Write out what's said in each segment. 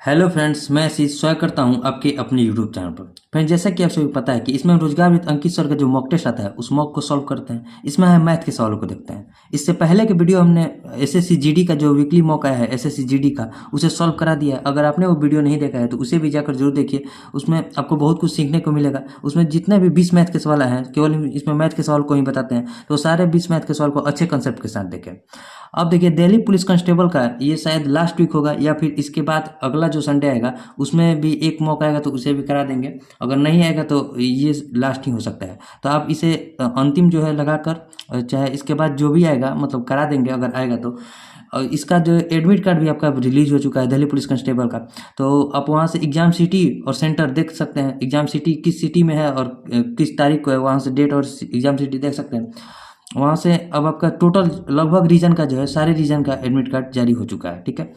Hello friends, मैं आशीष स्वागत करता हूं आपके अपने यूट्यूब चैनल पर। फ्रेंड्स, जैसा कि आप सभी को पता है कि इसमें रोजगार विद अंकित सर का जो मॉक टेस्ट आता है उस मॉक को सॉल्व करते हैं। इसमें हम मैथ के सवालों को देखते हैं। इससे पहले के वीडियो हमने एसएससी जीडी का जो वीकली मॉक आया है एसएससी जीडी का, उसे सॉल्व करा दिया है। अगर आपने वो वीडियो नहीं देखा है तो उसे भी जाकर जरूर देखिए। उसमें आपको बहुत कुछ सीखने को मिलेगा। उसमें जितने भी 20 मैथ के सवाल आए हैं, केवल इसमें मैथ के सवाल को ही बताते हैं, तो सारे 20 मैथ के सवाल को अच्छे कंसेप्ट के साथ देखें। अब देखिए, दिल्ली पुलिस कांस्टेबल का ये शायद लास्ट वीक होगा या फिर इसके बाद अगला जो संडे आएगा उसमें भी एक मौका आएगा तो उसे भी करा देंगे। अगर नहीं आएगा तो ये लास्ट ही हो सकता है। तो आप इसे अंतिम जो है लगाकर, चाहे इसके बाद जो भी आएगा मतलब करा देंगे अगर आएगा तो। और इसका जो एडमिट कार्ड भी आपका रिलीज हो चुका है दिल्ली पुलिस कांस्टेबल का, तो आप वहाँ से एग्जाम सिटी और सेंटर देख सकते हैं। एग्जाम सिटी किस सिटी में है और किस तारीख को है, वहाँ से डेट और एग्जाम सिटी देख सकते हैं। वहाँ से अब आपका टोटल लगभग रीजन का जो है, सारे रीजन का एडमिट कार्ड जारी हो चुका है। ठीक है,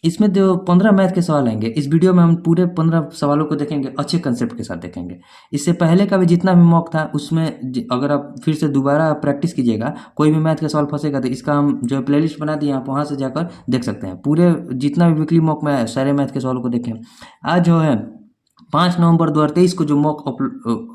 इसमें जो 15 मैथ के सवाल आएंगे, इस वीडियो में हम पूरे 15 सवालों को देखेंगे, अच्छे कंसेप्ट के साथ देखेंगे। इससे पहले का भी जितना भी मॉक था उसमें अगर आप फिर से दोबारा प्रैक्टिस कीजिएगा, कोई भी मैथ का सवाल फंसेगा तो इसका हम जो है प्लेलिस्ट बना दिए, आप वहाँ से जाकर देख सकते हैं। पूरे जितना भी वीकली मॉक में सारे मैथ के सवालों को देखें। आज जो है 5 नवंबर 2023 को जो मॉक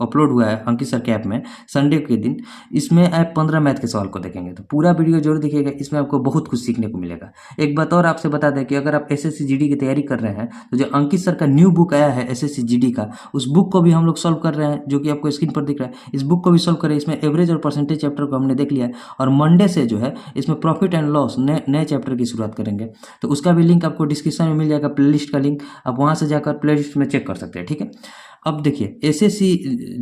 अपलोड हुआ है अंकित सर के ऐप में संडे के दिन, इसमें आप 15 मैथ के सवाल को देखेंगे। तो पूरा वीडियो जरूर देखिएगा, इसमें आपको बहुत कुछ सीखने को मिलेगा। एक बात और आपसे बता दें कि अगर आप एसएससी जीडी की तैयारी कर रहे हैं तो जो अंकित सर का न्यू बुक आया है एसएससी जीडी का, उस बुक को भी हम लोग सॉल्व कर रहे हैं, जो कि आपको स्क्रीन पर दिख रहा है। इस बुक को भी सॉल्व करें। इसमें एवरेज और परसेंटेज चैप्टर को हमने देख लिया है और मंडे से जो है इसमें प्रॉफिट एंड लॉस नए चैप्टर की शुरुआत करेंगे। तो उसका भी लिंक आपको डिस्क्रिप्शन में मिल जाएगा, प्लेलिस्ट का लिंक, आप वहाँ से जाकर प्लेलिस्ट में चेक कर सकते हैं। ठीक है, अब देखिए एसएससी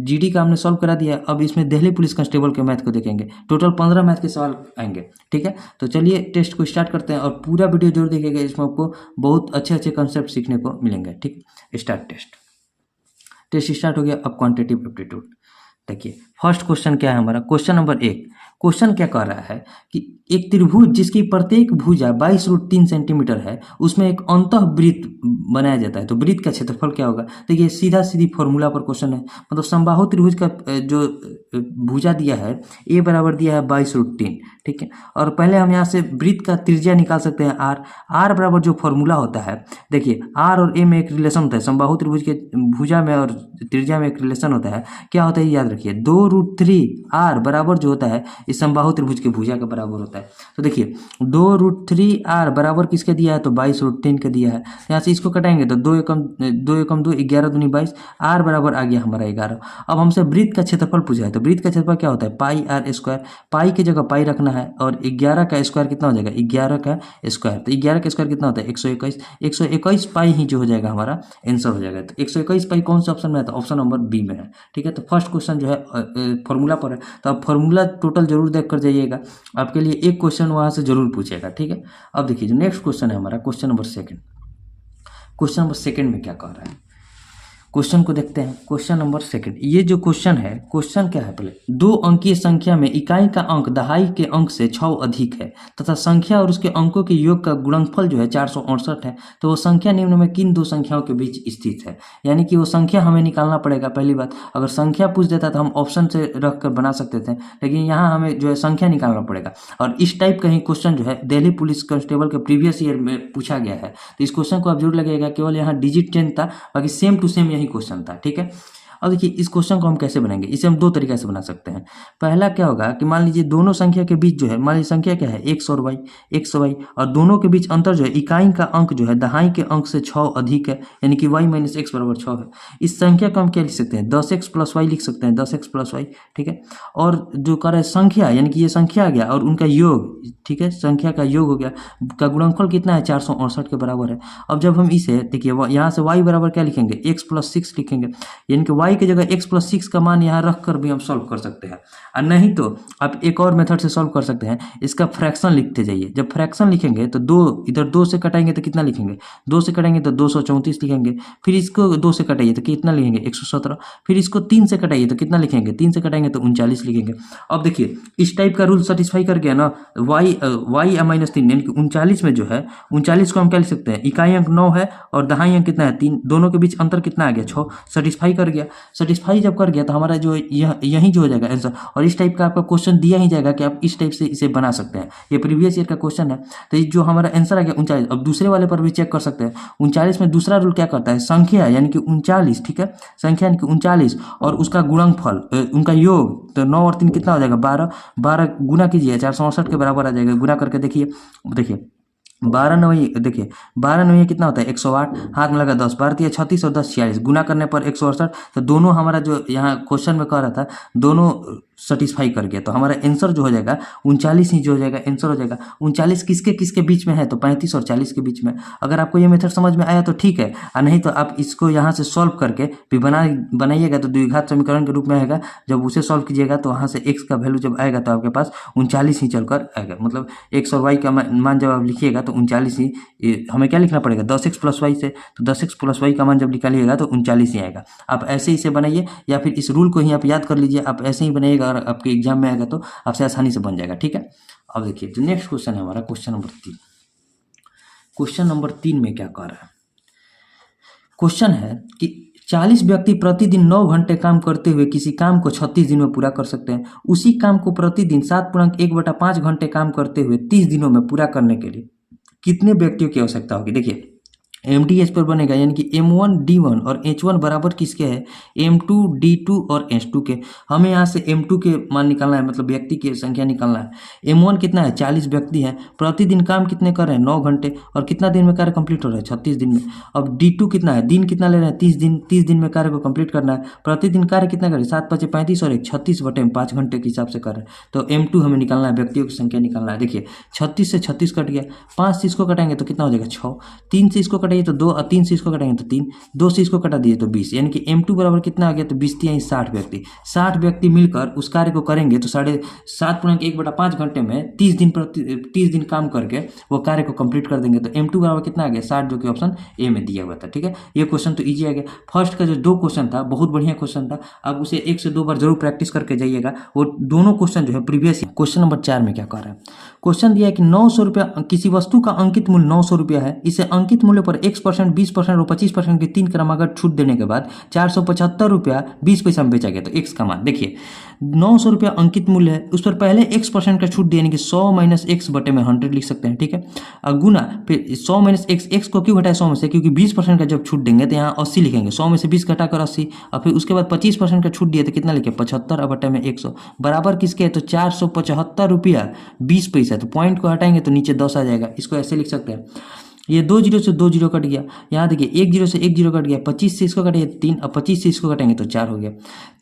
जीडी का हमने सॉल्व करा दिया। अब इसमें दिल्ली पुलिस कांस्टेबल के मैथ को देखेंगे। टोटल 15 मैथ के सवाल आएंगे। ठीक है, तो चलिए टेस्ट को स्टार्ट करते हैं और पूरा वीडियो जरूर देखिएगा, इसमें आपको बहुत अच्छे अच्छे कंसेप्ट सीखने को मिलेंगे। ठीक, स्टार्ट। टेस्ट स्टार्ट हो गया। अब क्वांटिटेटिव एप्टीट्यूड देखिए, फर्स्ट क्वेश्चन क्या है हमारा, क्वेश्चन नंबर 1। क्वेश्चन क्या कह रहा है कि एक त्रिभुज जिसकी प्रत्येक भुजा 22√3 सेंटीमीटर है, उसमें एक अंतःवृत्त बनाया जाता है, तो वृत्त का क्षेत्रफल क्या होगा। देखिए सीधा सीधी फॉर्मूला पर क्वेश्चन है। मतलब समबाहु त्रिभुज का जो भुजा दिया है ए बराबर दिया है 22√3। ठीक है, और पहले हम यहाँ से वृत्त का त्रिज्या निकाल सकते हैं आर बराबर जो फॉर्मूला होता है, देखिए आर और ए में एक रिलेशन होता है। समबाहु त्रिभुज के भुजा में और त्रिज्या में एक रिलेशन होता है। क्या होता है याद रखिए, 2√3 आर बराबर जो होता है इस समबाहु त्रिभुज के भुजा के बराबर होता है। तो देखिए 2√3 आर बराबर किसके दिया है, तो 22√3 का दिया है। यहाँ से इसको कटाएंगे तो 2 एकम 2 11 दूनी 22, आर बराबर आ गया हमारा 11। अब हमसे वृत्त का क्षेत्रफल पूछा है, तो वृत्त का क्षेत्रफल क्या होता है, पाई आर स्क्वायर। पाई की जगह पाई रखना है और 11 का स्क्वायर कितना हो जाएगा, 11 का स्क्वायर। तो 11 का स्क्वायर कितना होता है, 121। 121 पाई ही जो हो जाएगा हमारा आंसर हो जाएगा। तो 121 पाई कौन सा ऑप्शन में है, तो ऑप्शन नंबर बी में है। ठीक है, तो फर्स्ट क्वेश्चन जो है फॉर्मूला पर है, तो आप फॉर्मूला टोटल जरूर देख कर जाइएगा, आपके लिए एक क्वेश्चन वहां से जरूर पूछेगा। ठीक है, अब देखिए जो नेक्स्ट क्वेश्चन है हमारा, क्वेश्चन नंबर 2। क्वेश्चन नंबर 2 में क्या कह रहा है, क्वेश्चन को देखते हैं। क्वेश्चन नंबर 2, ये जो क्वेश्चन है, क्वेश्चन क्या है, पहले 2 अंकीय संख्या में इकाई का अंक दहाई के अंक से 6 अधिक है तथा संख्या और उसके अंकों के योग का गुणनफल जो है 468 है, तो वो संख्या निम्न में किन 2 संख्याओं के बीच स्थित है। यानी कि वो संख्या हमें निकालना पड़ेगा। पहली बात, अगर संख्या पूछ देता तो हम ऑप्शन से रख कर बना सकते थे, लेकिन यहाँ हमें जो है संख्या निकालना पड़ेगा। और इस टाइप का ही क्वेश्चन जो है दिल्ली पुलिस कांस्टेबल के प्रीवियस ईयर में पूछा गया है, तो इस क्वेश्चन को आप जरूर लगेगा। केवल यहाँ डिजिट चेंज था, बाकी सेम टू सेम यही क्वेश्चन था। ठीक है, अब देखिए इस क्वेश्चन को हम कैसे बनाएंगे, इसे हम 2 तरीके से बना सकते हैं। पहला क्या होगा कि मान लीजिए दोनों संख्या के बीच जो है, मान लीजिए संख्या क्या है, x और y, और दोनों के बीच अंतर जो है, इकाई का अंक जो है दहाई के अंक से 6 अधिक है, यानी कि y - x बराबर 6 है। इस संख्या को हम क्या लिख सकते हैं, 10x + y लिख सकते हैं, 10x + y। ठीक है, और जो कर संख्या यानी कि ये संख्या आ गया और उनका योग, ठीक है, संख्या का योग हो गया, का गुणनफल कितना है, 468 के बराबर है। अब जब हम इसे देखिए यहाँ से y बराबर क्या लिखेंगे, x + 6 लिखेंगे, यानी कि y की जगह x + 6 का मान यहाँ रख कर भी हम सॉल्व कर सकते हैं। और नहीं तो आप एक और मेथड से सॉल्व कर सकते हैं, इसका फ्रैक्शन लिखते जाइए। जब फ्रैक्शन लिखेंगे तो 2 इधर 2 से कटाएंगे तो कितना लिखेंगे, 2 से कटाएंगे तो 234 लिखेंगे। फिर इसको 2 से कटाइए तो कितना लिखेंगे, 117। फिर इसको 3 से कटाइए तो कितना लिखेंगे, 3 से कटाएंगे तो 39 लिखेंगे। अब देखिए इस टाइप का रूल सेटिस्फाई कर गया ना, y -3 यानी कि 39 में जो है, 39 को हम क्या लिख सकते हैं, इकाई अंक 9 है और दहाई अंक कितना है, 3, दोनों के बीच अंतर कितना आ गया, 6, सेटिस्फाई कर गया। सेटिस्फाई जब कर गया तो हमारा जो यही जो हो जाएगा आंसर। और इस टाइप का आपका क्वेश्चन दिया ही जाएगा कि आप इस टाइप से इसे बना सकते हैं। ये प्रीवियस ईयर का क्वेश्चन है। तो जो हमारा आंसर आ गया 39। अब दूसरे वाले पर भी चेक कर सकते हैं। 39 में दूसरा रूल क्या करता है, संख्या यानी कि 39, ठीक है, संख्या यानी कि 39 और उसका गुणनफल, उनका योग, तो 9 और 3 कितना हो जाएगा 12। 12 गुना कीजिए 468 के बराबर आ जाएगा। गुना करके देखिए 12 नवई, देखिए 12 नवई कितना होता है 108, हाथ में लगा 10, 12 36 और 10 46, गुना करने पर 168। तो दोनों हमारा जो यहाँ क्वेश्चन में कह रहा था दोनों सेटिस्फाई कर गया। तो हमारा आंसर जो हो जाएगा 39 ही जो हो जाएगा आंसर हो जाएगा। 39 किसके किसके बीच में है, तो 35 और 40 के बीच में। अगर आपको ये मेथड समझ में आया तो ठीक है, और नहीं तो आप इसको यहाँ से सॉल्व करके भी बनाइएगा तो द्विघात समीकरण के रूप में आएगा। जब उसे सॉल्व कीजिएगा तो वहाँ से x का वैल्यू जब आएगा तो आपके पास 39 ही चलकर आएगा। मतलब x और y का मान जब आप लिखिएगा तो 39 ही, हमें क्या लिखना पड़ेगा 10x + y से, तो 10x + y का मान जब निकालिएगा तो 39 ही आएगा। आप ऐसे ही इसे बनाइए या फिर इस रूल को ही आप याद कर लीजिए, आप ऐसे ही बनाइएगा और आपके एग्जाम में आएगा तो आपसे आसानी से बन जाएगा, ठीक है। अब देखिए जो नेक्स्ट क्वेश्चन है हमारा क्वेश्चन नंबर 3। क्वेश्चन नंबर 3 में क्या कर रहा है, क्वेश्चन है कि 40 व्यक्ति प्रतिदिन 9 घंटे काम करते हुए किसी काम को 36 दिन में पूरा कर सकते हैं। उसी काम को प्रतिदिन 7.1/5 घंटे काम करते हुए 30 दिनों में पूरा करने के लिए कितने व्यक्तियों की आवश्यकता होगी। देखिए MDH पर बनेगा यानी कि M1 D1 और H1 बराबर किसके है M2 D2 और H2 के। हमें यहाँ से M2 के मान निकालना है, मतलब व्यक्ति की संख्या निकालना है। M1 कितना है 40 व्यक्ति हैं, प्रतिदिन काम कितने कर रहे हैं 9 घंटे, और कितना दिन में कार्य कंप्लीट हो रहा है 36 दिन में। अब D2 कितना है, दिन कितना ले रहे हैं 30 दिन, 30 दिन में कार्य को कंप्लीट करना है। प्रतिदिन कार्य कितना करें 7 × 5 = 35 और 36/5 घंटे के हिसाब से कर रहे हैं। तो M2 हमें निकालना है, व्यक्तियों की संख्या निकालना है। देखिए 36 से 36 कट गया, 5 से इसको कटाएंगे तो कितना हो जाएगा 6, 3 से इसको कटाइए तो 2 और 3 से इसको कटाएंगे तो 3, 2 से इसको कटा दिए तो 20, यानी कि M2 बराबर कितना आ गया तो 20 × 60 व्यक्ति। 60 व्यक्ति मिलकर उस कार्य को करेंगे तो 7.1/5 घंटे में 30 दिन काम करके वो कार्य को कंप्लीट कर देंगे। तो M2 बराबर कितना आ गया 60, जो कि ऑप्शन ए में दिया हुआ था, ठीक है। ये क्वेश्चन तो ईजी आ गया। फर्स्ट का जो 2 क्वेश्चन था बहुत बढ़िया क्वेश्चन था, आप उसे 1 से 2 बार जरूर प्रैक्टिस करके जाइएगा। वो दोनों क्वेश्चन जो है प्रीवियस। क्वेश्चन नंबर 4 में क्या कर रहा है, क्वेश्चन दिया है कि 900 रुपया, किसी वस्तु का अंकित मूल्य 900 रुपया है, इसे अंकित मूल्य पर X%, 20% और 25% की 3 क्रमागत छूट देने के बाद 475 रुपया 20 पैसा में बेचा गया। तो X का मान देखिए 900 रुपया अंकित मूल्य है, उस पर पहले X% का छूट दिया, यानी कि 100 - X बटे में 100 लिख सकते हैं, ठीक है। और गुना फिर 100 - X, X को क्यों घटाया 100 में से, क्योंकि 20% का जब छूट देंगे तो यहाँ 80 लिखेंगे, 100 में से 20 घटाकर 80, और फिर उसके बाद 25% का छूट दिया तो कितना लिखे 75 बटे में 100 बराबर किसके है तो 475 रुपया 20 पैसा। तो पॉइंट को हटाएंगे तो नीचे 10 आ जाएगा, इसको ऐसे लिख सकते हैं। ये 2 जीरो से 2 जीरो कट गया, यहाँ देखिए 1 जीरो से 1 जीरो कट गया, 25 से इसको कटाइए 3, अब 25 से इसको कटाएंगे तो 4 हो गया,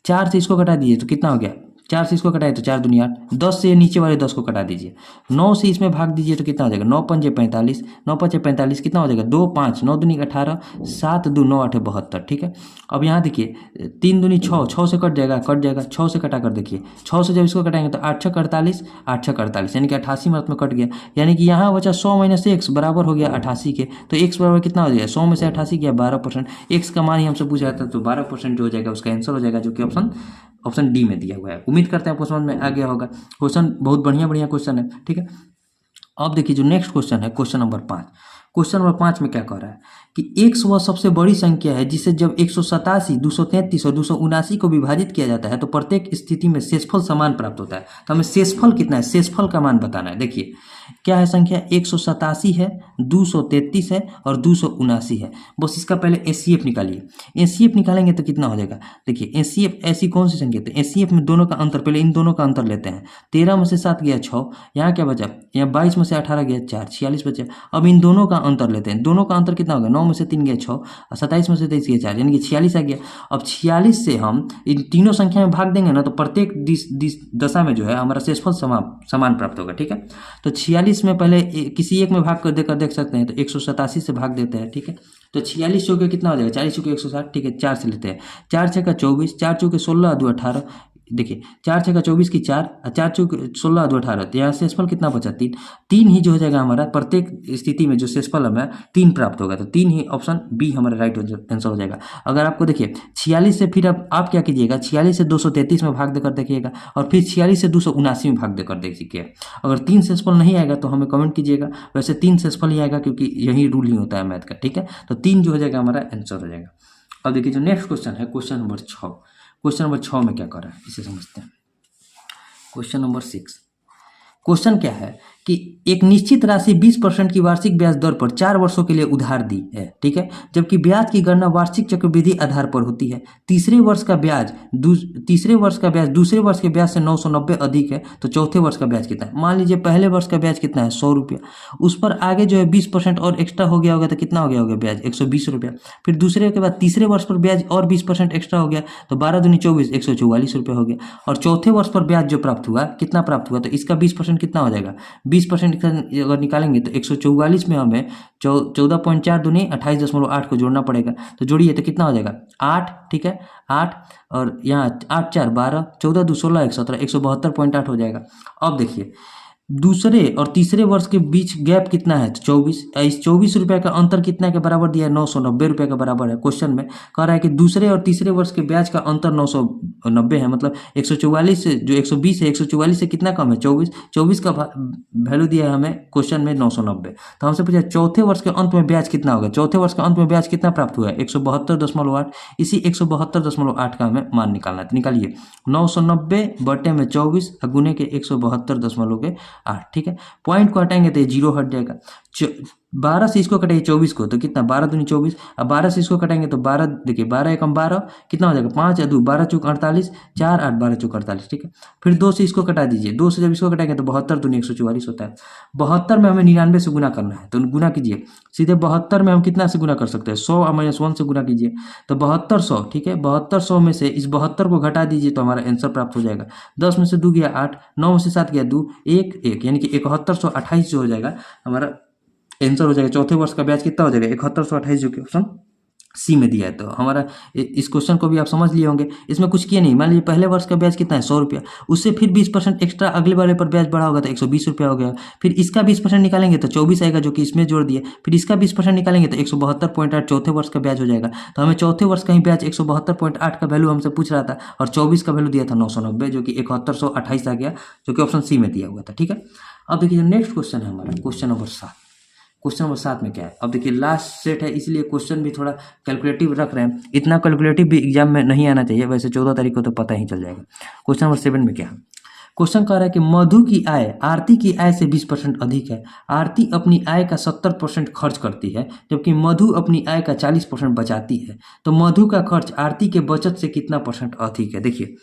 4 से इसको कटा दीजिए तो कितना हो गया 4 से इसको कटाए तो 4 दूनी 8, 10 से नीचे वाले 10 को कटा दीजिए, 9 से इसमें भाग दीजिए तो कितना हो जाएगा 9 × 5 = 45, 9 × 5 = 45 कितना हो जाएगा 2 5, 9 दूनी 18, 7 2 9 8 72, ठीक है। अब यहाँ देखिए 3 दूनी 6, 6 से कट जाएगा 6 से कटा कर देखिए 6 से जब इसको कटाएंगे तो 8 × 6 = 48, 8 × 6 = 48, यानी कि 88 में कट गया, यानी कि यहाँ बचा 100 - X बराबर हो गया 88 के। तो X बराबर कितना हो जाएगा 100 में से 88 गया 12%, X का मान ही हमसे पूछा जाता है, तो 12% जो हो जाएगा उसका आंसर हो जाएगा, जो कि ऑप्शन डी में दिया हुआ है। उम्मीद करते हैं आपको समझ में आ गया होगा। क्वेश्चन बहुत बढ़िया क्वेश्चन है, ठीक है। अब देखिए जो नेक्स्ट क्वेश्चन है क्वेश्चन नंबर 5। क्वेश्चन नंबर 5 में क्या कह रहा है कि x वह सबसे बड़ी संख्या है जिसे जब 187, 233 और 279 को विभाजित किया जाता है तो प्रत्येक स्थिति में शेषफल समान प्राप्त होता है। तो हमें शेषफल कितना है, शेषफल का मान बताना है। देखिए क्या है संख्या 187 है, 233 है और 279 है। बस इसका पहले एचसीएफ निकालिए। एचसीएफ निकालेंगे तो कितना हो जाएगा, देखिए एचसीएफ ऐसी कौन सी संख्या है, एचसीएफ में दोनों का अंतर, पहले इन दोनों का अंतर लेते हैं। 13 में से 7 गया 6, यहाँ क्या बचा, यहाँ 22 में से 18 गया 4, 46 बचा। अब इन दोनों का अंतर लेते हैं, दोनों का अंतर कितना होगा 9 में से 3 गया 6 और 27 में से 23 गया 4, यानी कि 46 आ गया। अब 46 से हम इन तीनों संख्या में भाग देंगे ना तो प्रत्येक दशा में जो है हमारा शेषफल समान प्राप्त होगा, ठीक है। तो 46 में पहले किसी एक में भाग कर देकर देख सकते हैं, तो 187 से भाग देते हैं, ठीक है। तो 46 चौके कितना हो जाएगा, 40 चौके 160, ठीक है। 4 से लेते हैं, 4 6 = 24, 4 चौके 16 2 18, देखिए 4 6 = 24 की 4 और 4 चौके 16 2 18, तो यहाँ शेषफल कितना बचा 3 ही जो हो जाएगा हमारा। प्रत्येक स्थिति में जो शेषफल हमें 3 प्राप्त होगा, तो 3 ही ऑप्शन बी हमारा राइट आंसर हो जाएगा। अगर आपको देखिए 46 से फिर आप क्या कीजिएगा, 46 से 233 में भाग देकर देखिएगा और फिर 46 से 279 में भाग देकर देखिए। अगर 3 शेषफल नहीं आएगा तो हमें कमेंट कीजिएगा, वैसे 3 शेषफल ही आएगा क्योंकि यही रूल ही होता है मैथ का, ठीक है। तो 3 जो हो जाएगा हमारा आंसर हो जाएगा। अब देखिए जो नेक्स्ट क्वेश्चन है क्वेश्चन नंबर 6। क्वेश्चन नंबर 6 में क्या कर रहा है इसे समझते हैं। क्वेश्चन नंबर 6, क्वेश्चन क्या है कि एक निश्चित राशि 20% की वार्षिक ब्याज दर पर 4 वर्षों के लिए उधार दी है, ठीक है, जबकि ब्याज की गणना वार्षिक चक्रवृद्धि आधार पर होती है। तीसरे वर्ष का ब्याज दूसरे वर्ष के ब्याज से 990 अधिक है, तो चौथे वर्ष का ब्याज कितना है? मान लीजिए पहले वर्ष का ब्याज कितना है 100 रुपया, उस पर आगे जो है 20% और एक्स्ट्रा हो गया होगा, तो कितना हो गया होगा ब्याज 120 रुपया। फिर दूसरे के बाद तीसरे वर्ष पर ब्याज और 20% एक्स्ट्रा हो गया, तो 12 दूनी 24 144 रुपया हो गया। और चौथे वर्ष पर ब्याज जो प्राप्त हुआ कितना प्राप्त हुआ, तो इसका 20% कितना हो जाएगा? 20% अगर निकालेंगे तो 144 में हमें 14.4 दूनी 28.8 को जोड़ना पड़ेगा, तो जोड़िए तो कितना हो जाएगा 8, ठीक है 8, और यहाँ 8 4 12, 14 2 16 1 17, 172.8 हो जाएगा। अब देखिए दूसरे और तीसरे वर्ष के बीच गैप कितना है? 24। इस 24 रुपये का अंतर कितना के बराबर दिया है? 990 रुपये का बराबर है। क्वेश्चन में कह रहा है कि दूसरे और तीसरे वर्ष के ब्याज का अंतर 990 है, मतलब 144 से जो 120 है 144 से कितना कम है? 24 का वैल्यू दिया है हमें क्वेश्चन में 990। तो हमसे पूछा चौथे वर्ष के अंत में ब्याज कितना होगा? चौथे वर्ष के अंत में ब्याज कितना प्राप्त हुआ है? 172.8। इसी 172.8 का हमें मान निकालना है, तो निकालिए 990 बटे में 24 गुने के 172.8, ठीक है। पॉइंट को हटाएंगे तो ये 0 हट जाएगा। 12 से इसको कटाइए 24 को, तो कितना 12 दूनी 24। अब 12 से इसको कटाएंगे तो 12, देखिए 12 एकम 12 कितना हो जाएगा? 5 या 2 12 चौक 48, 4 8 12 चौक 48, ठीक है। फिर 2 से इसको कटा दीजिए, 2 से जब इसको कटाएंगे तो 72 दूनी 144 होता है। 72 में हमें 99 से गुना करना है, तो गुना कीजिए सीधे। 72 में हम कितना से गुना कर सकते हैं? 100 - 1 से गुना कीजिए, तो 7200, ठीक है। 7200 में से इस 72 को घटा दीजिए तो हमारा आंसर प्राप्त हो जाएगा। 10 में से 2 गया 8, 9 में से 7 गया 2, 1 1, यानी कि 7128 जो हो जाएगा हमारा आंसर हो जाएगा। चौथे वर्ष का ब्याज कितना हो जाएगा? 7128, जो कि ऑप्शन सी में दिया है। तो हमारा इस क्वेश्चन को भी आप समझ लिए होंगे। इसमें कुछ किए नहीं, मान लीजिए पहले वर्ष का ब्याज कितना है? 100 रुपया, उससे फिर 20% एक्स्ट्रा अगले वाले पर ब्याज बढ़ा होगा तो 120 रुपया हो गया। फिर इसका 20% निकालेंगे तो 24 आएगा, जो कि इसमें जोड़ दिए। फिर इसका 20% निकालेंगे तो 172.8 चौथे वर्ष का ब्याज हो जाएगा। तो हमें चौथे वर्ष का ही ब्याज 172.8 का वैल्यू हमसे पूछ रहा था, और 24 का वैल्यू दिया था 990, जो कि 7128 आ गया, जो कि ऑप्शन सी में दिया हुआ था, ठीक है। अब देखिए नेक्स्ट क्वेश्चन है हमारा क्वेश्चन नंबर 7। क्वेश्चन नंबर 7 में क्या है? अब देखिए लास्ट सेट है, इसलिए क्वेश्चन भी थोड़ा कैलकुलेटिव रख रहे हैं। इतना कैलकुलेटिव भी एग्जाम में नहीं आना चाहिए, वैसे 14 तारीख को तो पता ही चल जाएगा। क्वेश्चन नंबर 7 में क्या है? क्वेश्चन कह रहा है कि मधु की आय आरती की आय से 20% अधिक है। आरती अपनी आय का 70% खर्च करती है, जबकि मधु अपनी आय का 40% बचाती है। तो मधु का खर्च आरती के बचत से कितना % अधिक है? देखिए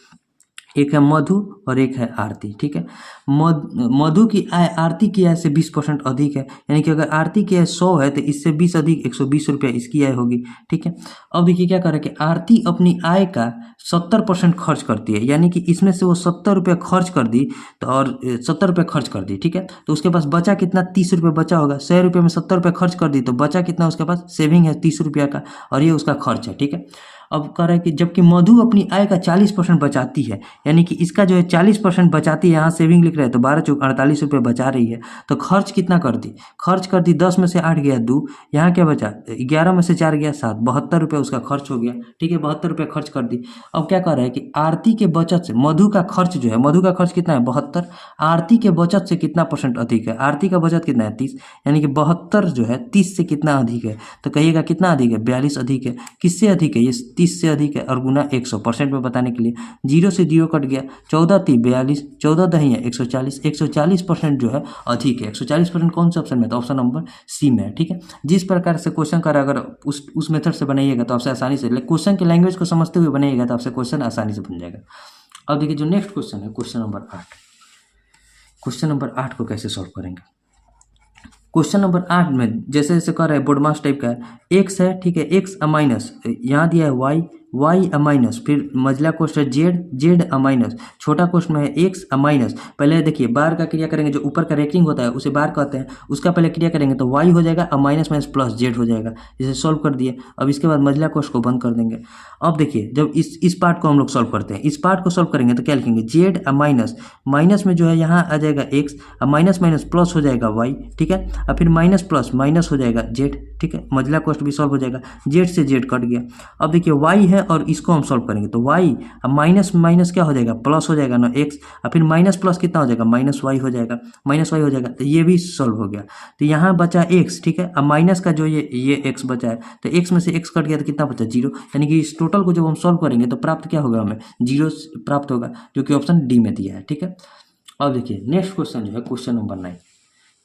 एक है मधु और एक है आरती, ठीक है। मधु की आय आरती की आय से 20% अधिक है, यानी कि अगर आरती की आय 100 है तो इससे 20 अधिक 120 रुपया इसकी आय होगी, ठीक है। अब देखिए क्या कर रहा है कि आरती अपनी आय का 70% खर्च करती है, यानी कि इसमें से वो 70 रुपया खर्च कर दी, तो और 70 रुपये खर्च कर दी, ठीक है। तो उसके पास बचा कितना? 30 रुपये बचा होगा। 100 रुपये में 70 रुपये खर्च कर दी, तो बचा कितना उसके पास? सेविंग है 30 रुपया का, और ये उसका खर्च है, ठीक है। अब कह रहा है कि जबकि मधु अपनी आय का 40% बचाती है, यानी कि इसका जो है 40% बचाती है, यहाँ सेविंग लिख रहे हैं तो 12 चौक 48 रुपये बचा रही है। तो खर्च कितना कर दी? खर्च कर दी 10 में से 8 गया 2, यहाँ क्या बचा? 11 में से 4 गया 7, 72 रुपये उसका खर्च हो गया, ठीक है। 72 रुपये खर्च कर दी। अब क्या कर रहा है कि आरती के बचत से मधु का खर्च जो है, मधु का खर्च कितना है? 72, आरती के बचत से कितना % अधिक है? आरती का बचत कितना है? 30, यानी कि 72 जो है 30 से कितना अधिक है? तो कहिएगा कितना अधिक है? 42 अधिक है। किससे अधिक है? ये 30 से अधिक है, और गुना 100% में बताने के लिए 0 से 0 कट गया, 14 3 42, 14 दही है 140, 140% जो है अधिक है। 140% कौन सा ऑप्शन में? तो ऑप्शन नंबर सी में है, ठीक है। जिस प्रकार से क्वेश्चन कर अगर उस मेथड से बनाइएगा तो आपसे आसानी से, क्वेश्चन के लैंग्वेज को समझते हुए बनाइएगा तो आपसे क्वेश्चन आसानी से बन जाएगा। अब देखिए जो नेक्स्ट क्वेश्चन है क्वेश्चन नंबर 8। क्वेश्चन नंबर 8 को कैसे सॉल्व करेंगे? क्वेश्चन नंबर 8 में जैसे जैसे कर रहे हैं बोर्डमास टाइप का है, एक्स है, ठीक है, एक्स माइनस यहाँ दिया है वाई, वाई माइनस, फिर मझला कोष्ट है जेड, जेड माइनस, छोटा कोष्ट में है एक्स माइनस। पहले देखिए बार का क्रिया करेंगे, जो ऊपर का रेक्टिंग होता है उसे बार कहते हैं, उसका पहले क्रिया करेंगे तो वाई हो जाएगा, माइनस माइनस प्लस जेड हो जाएगा। इसे सॉल्व कर दिए। अब इसके बाद मझला कोष्ट को बंद कर देंगे। अब देखिए जब इस पार्ट को हम लोग सॉल्व करते हैं, इस पार्ट को सॉल्व करेंगे तो क्या लिखेंगे? जेड माइनस, माइनस में जो है यहाँ आ जाएगा एक्स, माइनस माइनस प्लस हो जाएगा वाई, ठीक है, और फिर माइनस प्लस माइनस हो जाएगा जेड, ठीक है। मझला कोष्ट भी सॉल्व हो जाएगा, जेड से जेड कट गया। अब देखिए वाई है और इसको हम सॉल्व करेंगे तो y अब माइनस माइनस क्या हो जाएगा, प्लस हो जाएगा ना x, और फिर माइनस प्लस कितना हो जाएगा, माइनस y हो जाएगा, माइनस y हो जाएगा। तो ये भी सॉल्व हो गया। तो यहाँ बचा x, ठीक है। अब माइनस का जो ये x बचा है, तो x में से x कट गया तो कितना बचा, 0। यानी कि इस टोटल को जब हम सॉल्व करेंगे तो प्राप्त क्या होगा, हमें 0 प्राप्त होगा, जो कि ऑप्शन डी में दिया है, ठीक है। अब देखिए नेक्स्ट क्वेश्चन जो है क्वेश्चन नंबर 9,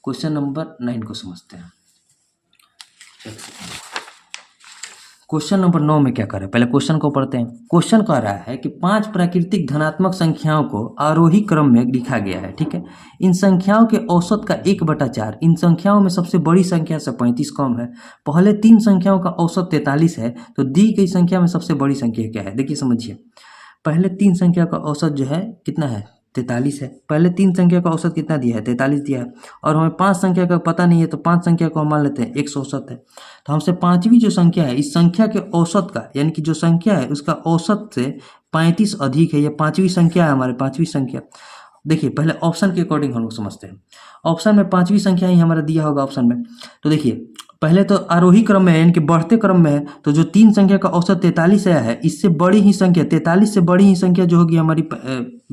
क्वेश्चन नंबर 9 को समझते हैं। क्वेश्चन नंबर 9 में क्या कर रहा है, पहले क्वेश्चन को पढ़ते हैं। क्वेश्चन कह रहा है कि 5 प्राकृतिक धनात्मक संख्याओं को आरोही क्रम में लिखा गया है, ठीक है। इन संख्याओं के औसत का 1/4, इन संख्याओं में सबसे बड़ी संख्या से 35 कम है। पहले 3 संख्याओं का औसत 43 है, तो दी गई संख्या में सबसे बड़ी संख्या क्या है। देखिए समझिए, पहले 3 संख्या का औसत जो है कितना है, 43 है। पहले 3 संख्या का औसत कितना दिया है, 43 दिया है, और हमें 5 संख्या का पता नहीं है, तो 5 संख्या को हम मान लेते हैं 167 है। तो हमसे 5वीं जो संख्या है, इस संख्या के औसत का, यानी कि जो संख्या है उसका औसत से 35 अधिक है। ये 5वीं संख्या है हमारे, 5वीं संख्या। देखिए पहले ऑप्शन के अकॉर्डिंग हम लोग समझते हैं। ऑप्शन में 5वीं संख्या ही हमारा दिया होगा ऑप्शन में। तो देखिए पहले तो आरोही क्रम में है, यानी कि बढ़ते क्रम में है, तो जो 3 संख्या का औसत 43 आया है, इससे बड़ी ही संख्या 43 से बड़ी ही संख्या जो होगी हमारी,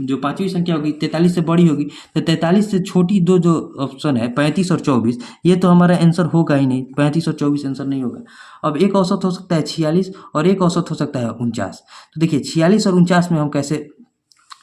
जो 5वीं संख्या होगी 43 से बड़ी होगी। तो 43 से छोटी दो जो ऑप्शन है 35 और 24, ये तो हमारा आंसर होगा ही नहीं, 35 और 24 आंसर नहीं होगा। अब एक औसत हो सकता है 46 और एक औसत हो सकता है 49। तो देखिए 46 और 49 में हम कैसे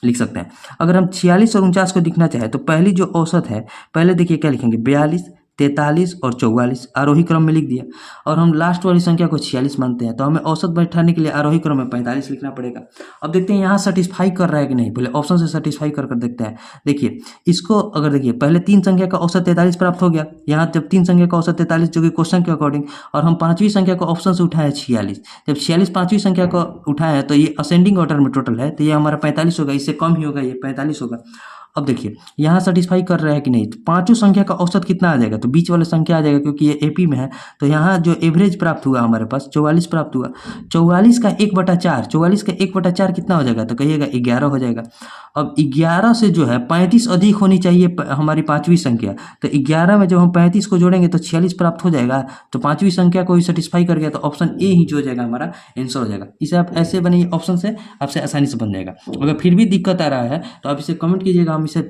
लिख सकते हैं। अगर हम 46 और 49 को लिखना चाहें तो पहली जो औसत है, पहले देखिए क्या लिखेंगे, 42, 43 और 44 आरोही क्रम में लिख दिया, और हम लास्ट वाली संख्या को 46 मानते हैं, तो हमें औसत बैठाने के लिए आरोही क्रम में 45 लिखना पड़ेगा। अब देखते हैं यहाँ सेटिस्फाई कर रहा है कि नहीं, पहले ऑप्शन से सेटिस्फाई कर देखते हैं। देखिए इसको अगर देखिए पहले 3 संख्या का औसत 43 प्राप्त हो गया, यहाँ जब 3 संख्या का औसत 43 जो कि क्वेश्चन के अकॉर्डिंग, और हम 5वीं संख्या को ऑप्शन से उठाए 46, जब 46 5वीं संख्या को उठाए हैं तो ये असेंडिंग ऑर्डर में टोटल है, तो ये हमारा 45 होगा, इससे कम ही होगा, ये 45 होगा। अब देखिए यहाँ सेटिस्फाई कर रहा है कि नहीं, तो 5वीं संख्या का औसत कितना आ जाएगा, तो बीच वाला संख्या आ जाएगा, क्योंकि ये एपी में है। तो यहाँ जो एवरेज प्राप्त हुआ हमारे पास 44 प्राप्त हुआ। 44 का 1/4, 44 का 1/4 कितना हो जाएगा, तो कहिएगा 11 हो जाएगा। अब 11 से जो है 35 अधिक होनी चाहिए हमारी 5वीं संख्या, तो 11 में जब हम 35 को जोड़ेंगे तो 46 प्राप्त हो जाएगा। तो 5वीं संख्या को ही सेटिस्फाई कर गया, तो ऑप्शन ए ही जो हो जाएगा हमारा आंसर हो जाएगा। इसे आप ऐसे बनिए, ऑप्शन से आपसे आसानी से बन जाएगा। अगर फिर भी दिक्कत आ रहा है तो आप इसे कमेंट कीजिएगा, हम इसे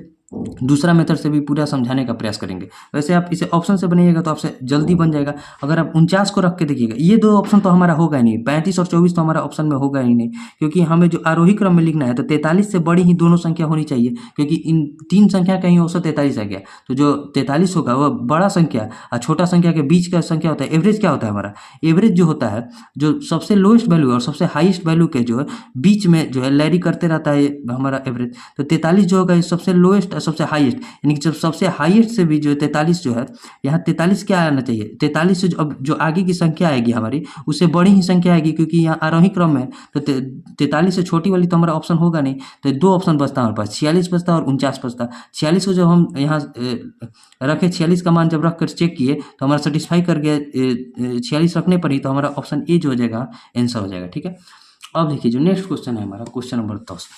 दूसरा मेथड से भी पूरा समझाने का प्रयास करेंगे। वैसे आप इसे ऑप्शन से बनाइएगा तो आपसे जल्दी बन जाएगा। अगर आप 49 को रख के देखिएगा, ये 2 ऑप्शन तो हमारा होगा ही नहीं, 35 और 24 तो हमारा ऑप्शन में होगा ही नहीं, क्योंकि हमें जो आरोही क्रम में लिखना है तो 43 से बड़ी ही दोनों संख्या होनी चाहिए, क्योंकि इन 3 संख्या का ही औसत 43 आ गया। तो जो 43 होगा वह बड़ा संख्या और छोटा संख्या के बीच का संख्या होता है। एवरेज क्या होता है हमारा, एवरेज जो होता है, जो सबसे लोएस्ट वैल्यू और सबसे हाईएस्ट वैल्यू के जो है बीच में जो है लैरी करते रहता है हमारा एवरेज। तो 43 जो होगा ये सबसे लोएस्ट और सबसे हाईएस्ट, यानी कि जब सबसे हाईएस्ट से भी जो 43 जो है, यहाँ 43 क्या आना चाहिए, 43 से अब जो आगे की संख्या आएगी हमारी उससे बड़ी ही संख्या आएगी, क्योंकि यहाँ आरोही क्रम में। तो 43 से छोटी वाली तो हमारा ऑप्शन होगा नहीं, तो 2 ऑप्शन बचता है हमारे पास, 46 बचता और 49 बचता। 46 को जब हम यहाँ रखे, 46 का मान जब रख कर चेक किए तो हमारा सेटिस्फाई कर गया 46 रखने पर ही, तो हमारा ऑप्शन ए जो हो जाएगा आंसर हो जाएगा, ठीक है। अब देखिए जो नेक्स्ट क्वेश्चन है हमारा क्वेश्चन नंबर 10।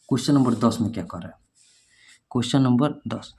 क्वेश्चन नंबर 10 में क्या कर रहा है, क्वेश्चन नंबर 10,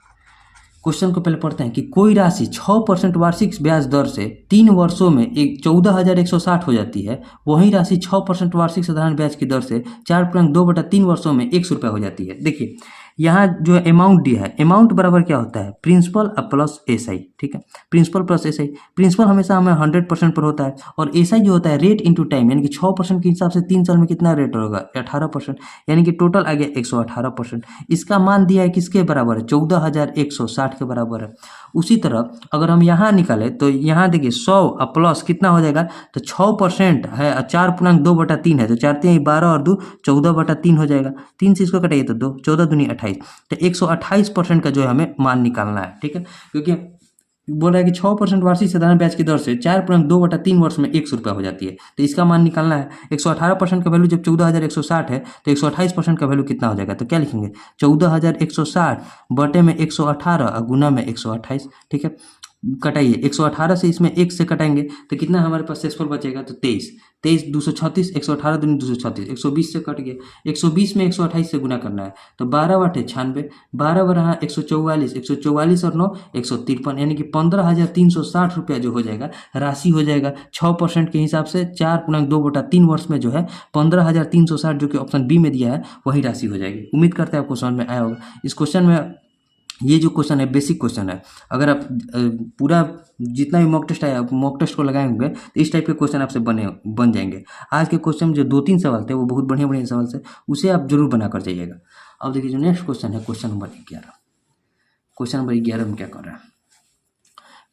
क्वेश्चन को पहले पढ़ते हैं कि कोई राशि 6% वार्षिक ब्याज दर से 3 वर्षों में 14,160 हो जाती है, वही राशि 6% वार्षिक साधारण ब्याज की दर से 4.2/3 वर्षों में 100 रुपये हो जाती है। देखिए यहाँ जो अमाउंट दिया है, अमाउंट बराबर क्या होता है, प्रिंसिपल प्लस एसआई, ठीक है। प्रिंसिपल प्लस एसआई, प्रिंसिपल हमेशा हमें 100% पर होता है, और एसआई जो होता है रेट इंटू टाइम, यानी कि 6% के हिसाब से 3 साल में कितना रेट होगा, 18%, यानी कि टोटल आ गया 118%। इसका मान दिया है किसके बराबर है, 14,160 के बराबर है। उसी तरह अगर हम यहाँ निकालें तो यहाँ देखिए 100 प्लस कितना हो जाएगा, तो 6% है, 4.2/3 है, तो 4 3 12 और 2 14/3 हो जाएगा। 3 से इसको कटाइए तो 2, 14 दूनी 28, तो 128% का जो है हमें मान निकालना है, ठीक है। क्योंकि बोल रहा है कि 6% वार्षिक साधारण ब्याज की दर से 4.2/3 वर्ष में 100 रुपये हो जाती है, तो इसका मान निकालना है। 118% का वैल्यू जब 14,160 है तो 128% का वैल्यू कितना हो जाएगा, तो क्या लिखेंगे, 14,160 बटे में 118 और गुना में 128, ठीक है। कटाइए, 118 से इसमें 1 से कटाएंगे तो कितना हमारे पास शेषफल बचेगा, तो 23, 23 236, 118 दूनी 236, 120 से कट गया, 120 में 128 से गुना करना है तो 12 बटे 96, 12 बटा 144, 144 और 9 153, यानी कि 15,360 रुपया जो हो जाएगा राशि हो जाएगा 6% के हिसाब से 4.2/3 वर्ष में जो है 15,360 जो कि ऑप्शन बी में दिया है वही राशि हो जाएगी। उम्मीद करते हैं आपको समझ में आया होगा। इस क्वेश्चन में, ये जो क्वेश्चन है बेसिक क्वेश्चन है, अगर आप पूरा जितना भी मॉक टेस्ट है आप मॉक टेस्ट को लगाए होंगे तो इस टाइप के क्वेश्चन आपसे बन जाएंगे। आज के क्वेश्चन में जो 2-3 सवाल थे वो बहुत बढ़िया सवाल थे, उसे आप जरूर बना कर जाइएगा। अब देखिए जो नेक्स्ट क्वेश्चन है क्वेश्चन नंबर 11। क्वेश्चन नंबर 11 में क्या कर रहा है,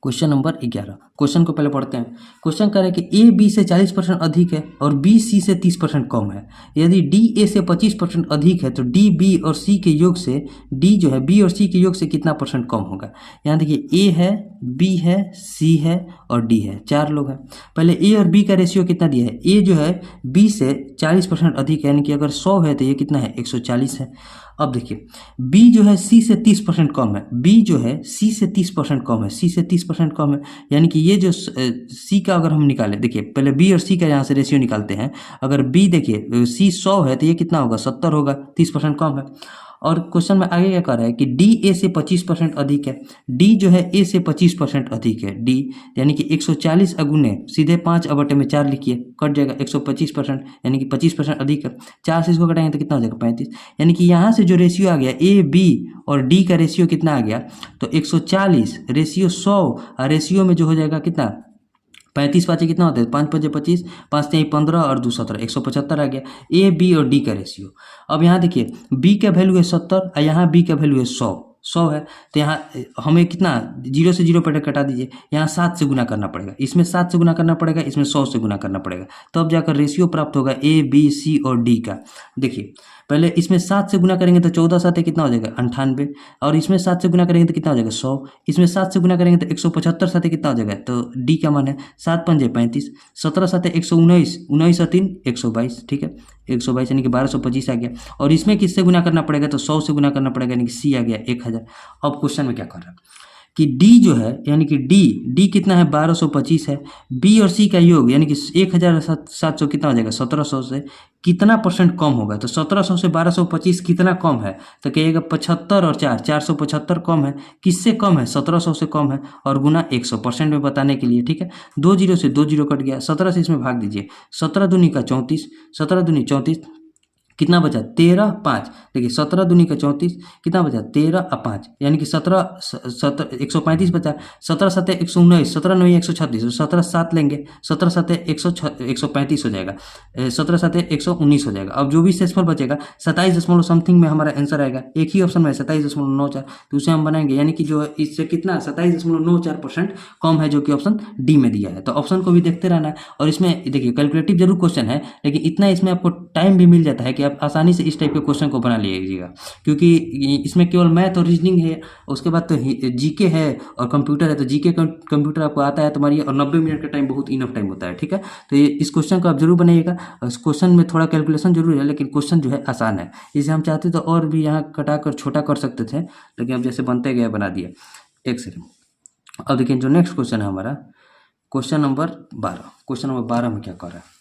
क्वेश्चन नंबर 11, क्वेश्चन को पहले पढ़ते हैं। क्वेश्चन कह रहा है कि ए बी से 40% अधिक है और बी सी से 30% कम है। यदि डी ए से 25% अधिक है तो डी बी और सी के योग से, डी जो है बी और सी के योग से कितना % कम होगा। यहाँ देखिए ए है, बी है, सी है और डी है, 4 लोग हैं। पहले ए और बी का रेशियो कितना दिया है, ए जो है बी से 40% अधिक है, यानी कि अगर 100 है तो ये कितना है 140 है। अब देखिए B जो है C से 30% कम है, B जो है C से 30% कम है, C से 30% कम है, यानी कि ये जो C का अगर हम निकालें, देखिए पहले B और C का यहाँ से रेशियो निकालते हैं। अगर B देखिए C 100 है तो ये कितना होगा 70 होगा, 30% कम है। और क्वेश्चन में आगे क्या कर रहा है कि डी ए से 25% अधिक है, डी जो है ए से 25% अधिक है, डी यानी कि 140 अगुने सीधे 5/4 लिखिए, कट जाएगा 125%, यानी कि 25% अधिक है। 4 से इसको कटाएंगे तो कितना हो जाएगा 35, यानी कि यहाँ से जो रेशियो आ गया ए बी और डी का रेशियो कितना आ गया, तो 140 रेशियो 100 और रेशियो में जो हो जाएगा कितना 35 पाँच कितना होता है 5 5 25, 5 3 15 और 2 17, 175 आ गया ए बी और डी का रेशियो। अब यहाँ देखिए बी का वैल्यू है 70 और यहाँ बी का वैल्यू है 100 है, तो यहाँ हमें कितना 0 से 0 पर कटा दीजिए, यहाँ 7 से गुना करना पड़ेगा, इसमें 7 से गुना करना पड़ेगा, इसमें 100 से गुना करना पड़ेगा, तब जाकर रेशियो प्राप्त होगा ए बी सी और डी का। देखिए पहले इसमें 7 से गुना करेंगे तो 14 7 कितना हो जाएगा 98, और इसमें 7 से गुना करेंगे तो कितना हो जाएगा 100, इसमें 7 से गुना करेंगे तो 175 7 कितना हो जाएगा, तो डी का मान है 7 5 35, 17 7 119, 19 और 3 122, ठीक है 122 यानी कि 1225 आ गया। और इसमें किससे गुना करना पड़ेगा, तो 100 से गुना करना पड़ेगा, यानी कि सी आ गया 1000। अब क्वेश्चन में क्या कर रहा है कि डी जो है यानी कि डी कितना है 1225 है, बी और सी का योग यानी कि 1700 कितना हो जाएगा 1700 से कितना % कम होगा, तो 1700 से 1225 कितना कम है, तो कहिएगा 75 और 4 475 कम है, किससे कम है 1700 से कम है, और गुना 100% में बताने के लिए, ठीक है 2 0 से 2 0 कट गया, 17 से इसमें भाग दीजिए, 17 दूनी का 34, 17 दूनी 34 कितना बचा 13 5, देखिए 17 दूनी का 34 कितना बचा 13 और 5, यानी कि 17 135 बचा, 17 7 119, 17 9 136, 17 7 लेंगे, 17 7 135 हो जाएगा, 17 7 119 हो जाएगा। अब जो भी शेषफल बचेगा 27 समथिंग में हमारा आंसर आएगा, एक ही ऑप्शन में 27.94, तो उसे हम बनाएंगे, यानी कि जो इससे कितना 27.94% कम है, जो कि ऑप्शन डी में दिया है। तो ऑप्शन को भी देखते रहना है, और इसमें देखिए कैलकुलेटिव जरूर क्वेश्चन है, लेकिन इतना इसमें आपको टाइम भी मिल जाता है कि आप आसानी से इस टाइप के क्वेश्चन को बना लीजिएगा, क्योंकि इसमें केवल मैथ और रीजनिंग है, उसके बाद तो जीके है और कंप्यूटर है, तो जीके कंप्यूटर आपको आता है तुम्हारी, और 90 मिनट का टाइम बहुत इनफ टाइम होता है, ठीक है। तो ये इस क्वेश्चन को आप जरूर बनाइएगा, इस क्वेश्चन में थोड़ा कैलकुलेशन जरूर है, लेकिन क्वेश्चन जो है आसान है, इसे हम चाहते तो और भी यहाँ कटा कर छोटा कर सकते थे, लेकिन अब जैसे बनते गए बना दिया। एक सेकेंड, अब देखिए जो नेक्स्ट क्वेश्चन है हमारा क्वेश्चन नंबर 12। क्वेश्चन नंबर 12 में क्या कर रहा है,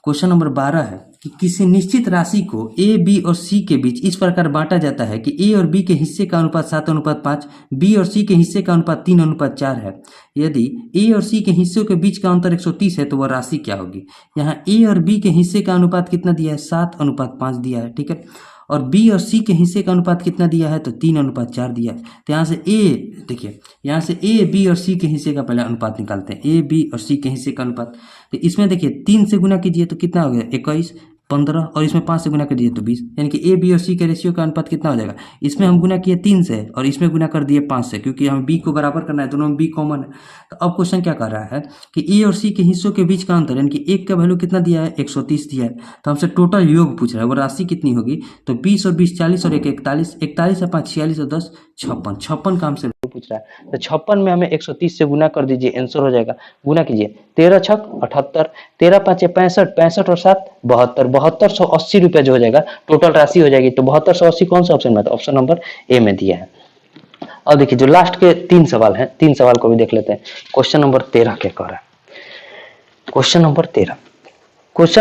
क्वेश्चन नंबर 12 है कि किसी निश्चित राशि को ए बी और सी के बीच इस प्रकार बांटा जाता है कि ए और बी के हिस्से का अनुपात 7:5, बी और सी के हिस्से का अनुपात 3:4 है। यदि ए और सी के हिस्सों के बीच का अंतर 130 है तो वह राशि क्या होगी। यहाँ ए और बी के हिस्से का अनुपात कितना दिया है 7:5 दिया है, ठीक है, और बी और सी के हिस्से का अनुपात कितना दिया है तो 3:4 दिया है। तो यहाँ से ए देखिए, यहाँ से ए बी और सी के हिस्से का पहले अनुपात निकालते हैं, ए बी और सी के हिस्से का अनुपात। तो इसमें देखिए 3 से गुना कीजिए तो कितना हो गया 21, 15, और इसमें 5 से गुना कर दिए तो 20, यानी कि ए बी और सी के रेशियो का अनुपात कितना हो जाएगा। इसमें हम गुना किए 3 से और इसमें गुना कर दिए 5 से, क्योंकि हम बी को बराबर करना है, दोनों में बी कॉमन है। तो अब क्वेश्चन क्या कर रहा है कि ए और सी के हिस्सों के बीच का अंतर, यानी कि एक का वैल्यू कितना दिया है 130 दिया है, तो हमसे टोटल योग पूछ रहा है, वो राशि कितनी होगी। तो 20 और 20 40 और 1 41, 41 और 5 46 और 10 56 का हमसे पूछ रहा है। तो 56 में हमें 130 से गुना कर दीजिए, आंसर हो जाएगा, गुना कीजिए 13 छक 78, 13 5 65, 65 और 7 72, 7280 रुपया जो हो जाएगा टोटल राशि हो जाएगी। तो 7280 कौन सा ऑप्शन में था, ऑप्शन नंबर ए में दिया है। और देखिए जो लास्ट के 3 सवाल हैं, 3 सवाल को भी देख लेते हैं। क्वेश्चन नंबर 13 क्या कह रहा है? क्वेश्चन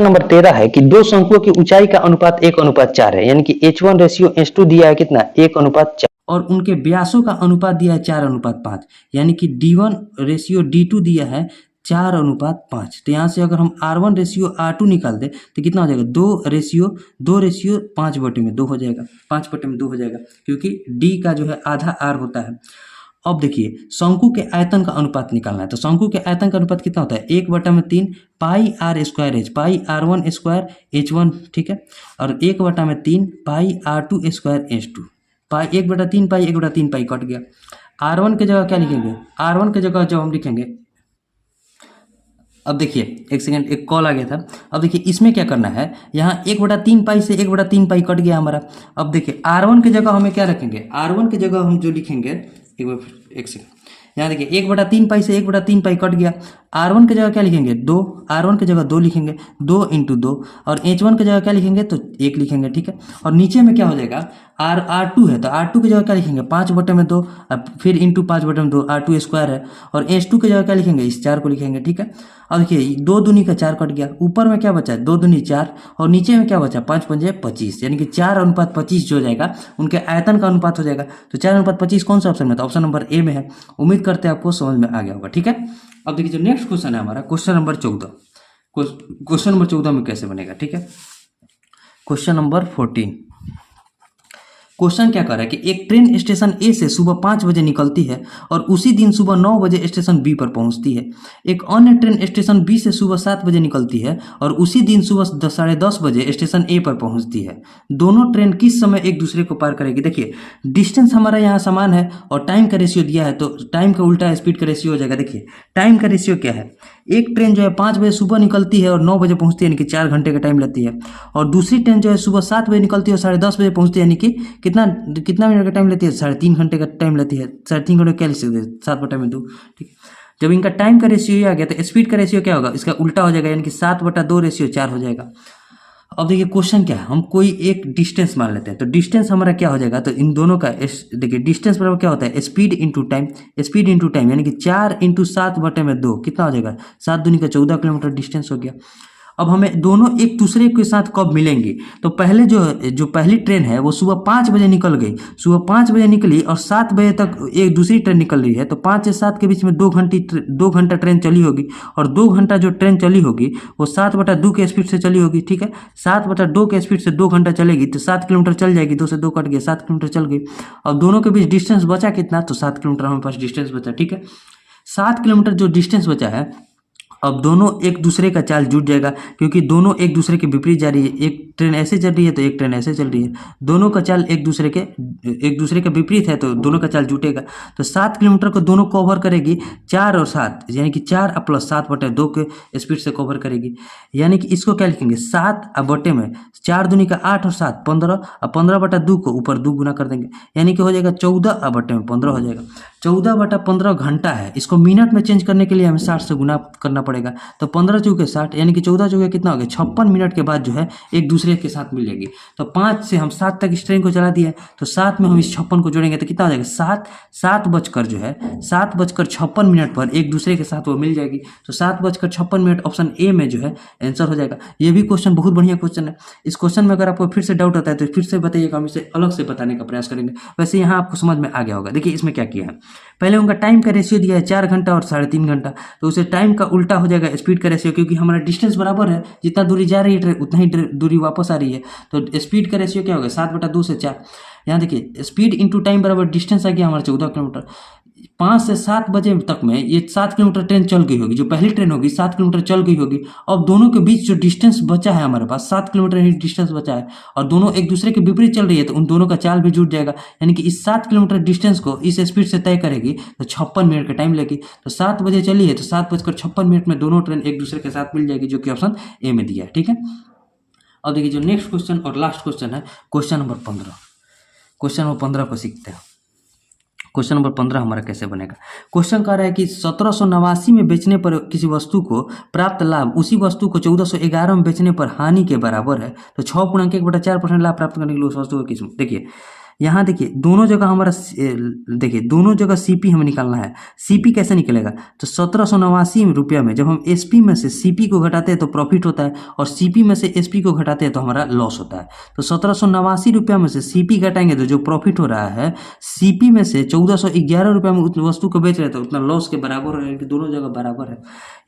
नंबर 13 है कि दो शंकुओं की ऊंचाई का अनुपात 1:4 है, यानी कि H1:H2 दिया है कितना? 1:4। और उनके व्यासों का अनुपात दिया है 4:5, यानी कि D1:D2 दिया है 4:5। तो यहाँ से अगर हम R1:R2 निकाल दें तो कितना हो जाएगा? 2:5/2 हो जाएगा, 5/2 हो जाएगा, क्योंकि D का जो है आधा R होता है। अब देखिए शंकु के आयतन का अनुपात निकालना है, तो शंकु के आयतन का अनुपात कितना होता है? 1/3 pi R square H, pi R1 square H1, ठीक है, और 1/3 पाई R2 स्क्वायर H2। पाई 1/3 पाई 1/3 पाई कट गया। R1 की जगह क्या लिखेंगे? R1 की जगह जब हम लिखेंगे, अब देखिए एक सेकंड, एक कॉल आ गया था। अब देखिए इसमें क्या करना है, यहाँ 1/3 पाई से 1/3 पाई कट गया हमारा। अब देखिए R1 की जगह हमें क्या रखेंगे? R1 की जगह हम जो लिखेंगे, एक बार फिर एक सेकंड, यहाँ देखिए 1/3 पाई से 1/3 पाई कट गया। R1 की जगह क्या लिखेंगे? 2, R1 की जगह 2 लिखेंगे, 2 × 2, और H1 की जगह क्या लिखेंगे? तो 1 लिखेंगे, ठीक है। और नीचे में क्या हो जाएगा? R2 है तो R2 की जगह क्या लिखेंगे? 5/2, अब फिर इंटू 5/2, R2 स्क्वायर है, और H2 की जगह क्या लिखेंगे? इस 4 को लिखेंगे, ठीक है। अब देखिए 2 दूनी का 4 कट गया, ऊपर में क्या बचा? 2 दूनी 4, और नीचे में क्या बचा? 5 पंजे 25, यानी कि 4:25 जो हो जाएगा उनके आयतन का अनुपात हो जाएगा। तो 4:25 कौन सा ऑप्शन में? तो ऑप्शन नंबर ए में है। उम्मीद करते हैं आपको समझ में आ गया होगा, ठीक है। अब देखिए जो नेक्स्ट क्वेश्चन है हमारा, क्वेश्चन नंबर 14। क्वेश्चन नंबर 14 में कैसे बनेगा, ठीक है। क्वेश्चन नंबर 14, क्वेश्चन क्या कर रहा है कि एक ट्रेन स्टेशन ए से सुबह 5 बजे निकलती है और उसी दिन सुबह 9 बजे स्टेशन बी पर पहुंचती है। एक अन्य ट्रेन स्टेशन बी से सुबह 7 बजे निकलती है और उसी दिन सुबह 10:30 बजे स्टेशन ए पर पहुंचती है। दोनों ट्रेन किस समय एक दूसरे को पार करेगी? देखिए डिस्टेंस हमारा यहाँ समान है और टाइम का रेशियो दिया है, तो टाइम का उल्टा स्पीड का रेशियो हो जाएगा। देखिए टाइम का रेशियो क्या है, एक ट्रेन जो है 5 बजे सुबह निकलती है और 9 बजे पहुंचती है, यानी कि 4 घंटे का टाइम लेती है, और दूसरी ट्रेन जो है सुबह 7 बजे निकलती है और 10:30 बजे पहुंचती है, यानी कि कितना मिनट का टाइम लेती है? 3.5 घंटे का टाइम लेती है। 3.5 घंटे क्या लिख सकते हैं? 7/2, ठीक। जब इनका टाइम का रेशियो ये आ गया तो स्पीड का रेशियो क्या होगा? इसका उल्टा हो जाएगा, यानी कि 7/2 रेशियो 4 हो जाएगा। अब देखिए क्वेश्चन क्या है, हम कोई एक डिस्टेंस मान लेते हैं, तो डिस्टेंस हमारा क्या हो जाएगा? तो इन दोनों का देखिए डिस्टेंस बराबर क्या होता है? Speed into time, speed into time, यानी कि 4 × 7/2 कितना हो जाएगा? 7 दूनी का 14 किलोमीटर डिस्टेंस हो गया। अब हमें दोनों एक दूसरे के साथ कब मिलेंगे? तो पहले जो पहली ट्रेन है वो सुबह 5 बजे निकल गई, सुबह 5 बजे निकली और 7 बजे तक एक दूसरी ट्रेन निकल रही है, तो 5 से 7 के बीच में 2 घंटा ट्रेन चली होगी, और 2 घंटा जो ट्रेन चली होगी वो 7/2 के स्पीड से चली होगी, ठीक है। 7/2 के स्पीड से 2 घंटा चलेगी तो 7 किलोमीटर चल जाएगी, 2 से 2 कट गया, 7 किलोमीटर चल गई। और दोनों के बीच डिस्टेंस बचा कितना? तो 7 किलोमीटर हमारे पास डिस्टेंस बचा, ठीक है। 7 किलोमीटर जो डिस्टेंस बचा है, अब दोनों एक दूसरे का चाल जुट जाएगा, क्योंकि दोनों एक दूसरे के विपरीत जा रही है। एक ट्रेन ऐसे चल रही है तो एक ट्रेन ऐसे चल रही है, दोनों का चाल एक दूसरे के विपरीत है, तो दोनों का चाल जुटेगा। तो 7 किलोमीटर को दोनों कवर करेगी 4 और 7, यानी कि 4 + 7/2 के स्पीड से कवर करेगी। यानी कि इसको क्या लिखेंगे? 7 में 4 दूनी का 8 और 7 15, और 15/2 को ऊपर 2 गुना कर देंगे, यानी कि हो जाएगा 14/15 हो जाएगा। 14/15 घंटा है, इसको मिनट में चेंज करने के लिए हमें 60 से गुना करना पड़ेगा। तो 15 चौके 60, यानी कि 14 चौके कितना हो गया? 56 मिनट के बाद जो है एक दूसरे के साथ मिलेगी। तो 5 से हम 7 तक इस ट्रेन को चला दिया, तो 7 में हम इस 56 को जोड़ेंगे तो कितना हो जाएगा? 7 बजकर जो है 7:56 पर एक दूसरे के साथ वो मिल जाएगी। तो 7:56 ऑप्शन ए में जो है आंसर हो जाएगा। ये भी क्वेश्चन बहुत बढ़िया क्वेश्चन है। इस क्वेश्चन में अगर आपको फिर से डाउट आता है तो फिर से बताइएगा, हम इसे अलग से बताने का प्रयास करेंगे। वैसे यहाँ आपको समझ में आ गया होगा। देखिए इसमें क्या किया है, पहले उनका टाइम का रेशियो दिया है 4 घंटा और 3.5 घंटा, तो उसे टाइम का उल्टा हो जाएगा स्पीड का रेशियो, क्योंकि हमारा डिस्टेंस बराबर है, जितना दूरी जा रही है ट्रेन उतना ही दूरी वापस आ रही है। तो स्पीड का रेशियो क्या होगा? 7/2 से 4। यहाँ देखिए स्पीड इंटू टाइम बराबर डिस्टेंस आ गया हमारा 14 किलोमीटर। 5 से 7 बजे तक में ये 7 किलोमीटर ट्रेन चल गई होगी, जो पहली ट्रेन होगी 7 किलोमीटर चल गई होगी। अब दोनों के बीच जो डिस्टेंस बचा है हमारे पास 7 किलोमीटर ही डिस्टेंस बचा है, और दोनों एक दूसरे के विपरीत चल रही है, तो उन दोनों का चाल भी जुट जाएगा। यानी कि इस 7 किलोमीटर डिस्टेंस को इस स्पीड से तय करेगी तो 56 मिनट का टाइम लेगी। तो 7 बजे चली है तो 7:56 में दोनों ट्रेन एक दूसरे के साथ मिल जाएगी, जो कि ऑप्शन ए में दिया है, ठीक है। अब देखिए जो नेक्स्ट क्वेश्चन और लास्ट क्वेश्चन है, क्वेश्चन नंबर 15। क्वेश्चन नंबर 15 को सीखते हैं। क्वेश्चन नंबर 15 हमारा कैसे बनेगा? क्वेश्चन कह रहा है कि 1789 में बेचने पर किसी वस्तु को प्राप्त लाभ उसी वस्तु को 1411 में बेचने पर हानि के बराबर है, तो 6 × 1/4% लाभ प्राप्त करने के लिए उस वस्तु को किस, देखिए यहाँ देखिए दोनों जगह हमारा देखिए दोनों जगह सीपी हमें निकालना है। सीपी कैसे निकलेगा, तो 1789 रुपया में जब हम एसपी में से सीपी को घटाते हैं तो प्रॉफिट होता है, और सीपी में से एसपी को घटाते हैं तो हमारा लॉस होता है। तो 1789 रुपया में से सीपी घटाएंगे तो जो प्रॉफिट हो रहा है, सीपी में से 1411 रुपया में उस वस्तु को बेच रहे थे उतना लॉस के बराबर है, दोनों जगह बराबर है।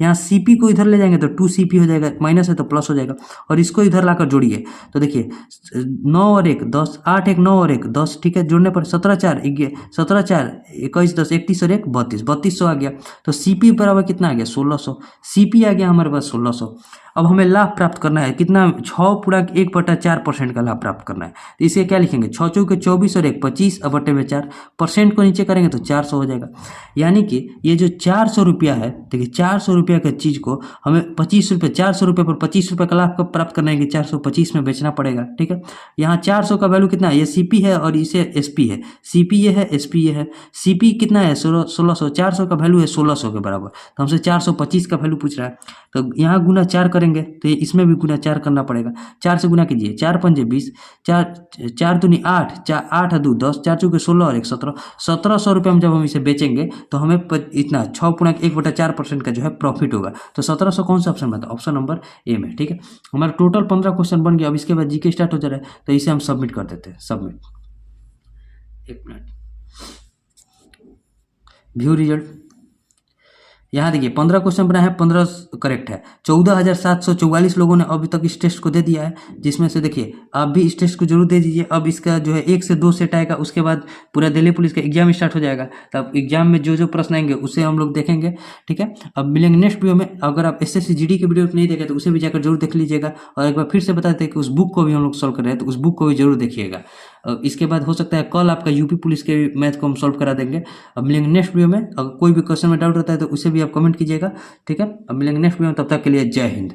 यहाँ सीपी को इधर ले जाएंगे तो 2CP हो जाएगा, माइनस है तो प्लस हो जाएगा, और इसको इधर लाकर जोड़िए तो देखिए 9 और 1 10, 8 1 9 और 1 10, ठीक है, जोड़ने पर 17 4 21 10 31 और 1 32, 3200 आ गया। तो सीपी बराबर कितना आ गया, 1600। सीपी आ गया हमारे पास 1600। अब हमें लाभ प्राप्त करना है कितना, 6.1/4% का लाभ प्राप्त करना है। तो इसे क्या लिखेंगे, 6 चौके 24 और 1 25 और बटे में 4, परसेंट को नीचे करेंगे तो 400 हो जाएगा। यानी कि ये जो 400 रुपया है, देखिए 400 रुपया के चीज़ को हमें 25 रुपये, 400 रुपये पर 25 रुपये का लाभ कब प्राप्त करना है कि 425 में बेचना पड़ेगा, ठीक है। यहाँ 400 का वैल्यू कितना है, ये सीपी है और इसे एसपी है, सीपी ये है एसपी ये है। सीपी कितना है 1600, 400 का वैल्यू है 1600 के बराबर, तो हमसे 425 का वैल्यू पूछ रहा है। तो यहाँ गुना 4 करेंगे तो इसमें भी गुना 4 करना पड़ेगा। 4 से गुना कीजिए, 4 पंजे 20, 4 दूनी 8, 8 2 10, 4 चौके 16 और 1 17, 1700 रुपये में जब हम इसे बेचेंगे तो हमें इतना 6.1/4% का जो है प्रॉफिट होगा। तो 1700 कौन सा ऑप्शन बनता है, ऑप्शन नंबर ए में, ठीक है। हमारा टोटल 15 क्वेश्चन बन गया। अब इसके बाद जीके स्टार्ट हो जा रहा है, तो इसे हम सबमिट कर देते हैं। सबमिट, एक मिनट, व्यू रिजल्ट। यहाँ देखिए 15 क्वेश्चन बना है, 15 करेक्ट है। 14,744 लोगों ने अभी तक इस टेस्ट को दे दिया है, जिसमें से देखिए आप भी इस टेस्ट को जरूर दे दीजिए। अब इसका जो है 1 से 2 सेट आएगा, उसके बाद पूरा दिल्ली पुलिस का एग्जाम स्टार्ट हो जाएगा। तब एग्जाम में जो जो प्रश्न आएंगे उसे हम लोग देखेंगे, ठीक है। अब मिलेंगे नेक्स्ट वीडियो में। अगर आप SSC GD के वीडियो नहीं देखे तो उसे भी जाकर जरूर देख लीजिएगा। और एक बार फिर से बता देते हैं कि उस बुक को भी हम लोग सॉल्व कर रहे हैं, तो उस बुक को भी जरूर देखिएगा। इसके बाद हो सकता है कल आपका यूपी पुलिस के मैथ को हम सॉल्व करा देंगे। अब मिलेंगे नेक्स्ट वीडियो में। अगर कोई भी क्वेश्चन में डाउट रहता है तो उसे भी आप कमेंट कीजिएगा, ठीक है। अब मिलेंगे नेक्स्ट वीडियो में, तब तक के लिए जय हिंद।